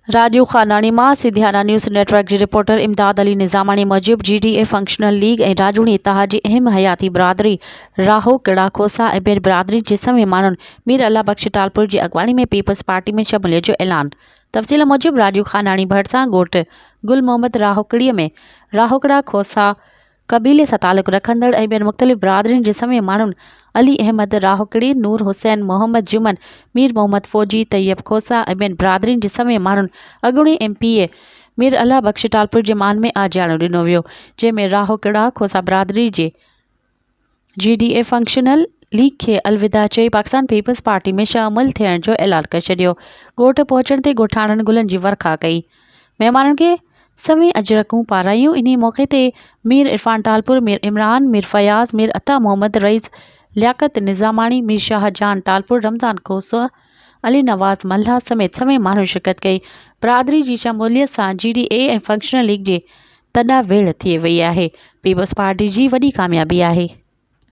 राजू खानानी मां सिंधियाना news network जी reporter इमदाद अली निज़ामानी मूजिब GDA functional league ऐं राजूनी इतिहाद जी अहम हयाती बिरादरी राहो किड़ा खोसा ऐं ॿियनि बिरादरी जे समें माण्हुनि मीर अल्लाह बख्श टालपुर जी अॻवानी में पीपल्स पार्टी में शमूलियत जो ऐलान। तफ़सील मूजिब राजू खानानी भरिसां ॻोठ गुल मोहम्मद राहोकिड़ीअ में राहोकिड़ा खोसा कबीले सां तालुक़ रखंदड़ ऐं ॿियनि मुख़्तलिफ़ बिरादरियुनि जे समें माण्हुनि अली अहमद राहोकिड़ी, नूर हुसैन, मोहम्मद जुमन, मीर मोहम्मद फ़ौजी, तैयब खोसा ऐं ॿियनि बिरादरियुनि जे समें माण्हुनि अॻूणी MPA मीर अल्लाह बख्श टालपुर जे मान में आजियाणो ॾिनो वियो, जंहिंमें राहोकिड़ा खोसा बिरादरी जे GDA फंक्शनल लीग खे अलविदा चई पाकिस्तान पीपल्स पार्टी में शामिल थियण जो ऐलान करे छॾियो। ॻोठ पहुचण ते ॻोठाणनि गुलनि जी वर्खा कई, महिमाननि खे सवें अजरकूं पारायूं। इन मौक़े ते मीर इरफान टालपुर, मीर इमरान, मीर फयाज़, मीर अता मोहम्मद रईस, लियाकत निज़ामानी, मीर शाहजहान टालपुर, रमज़ान खोसा, अली नवाज़ मल्हा समेत समें माण्हू शिरकत कई। बिरादरी जी शमूलियत सां GDA ऐं फंक्शनल लीग जे तॾा वेड़ थी वई आहे। पीपल्स पार्टी जी वॾी कामयाबी आहे।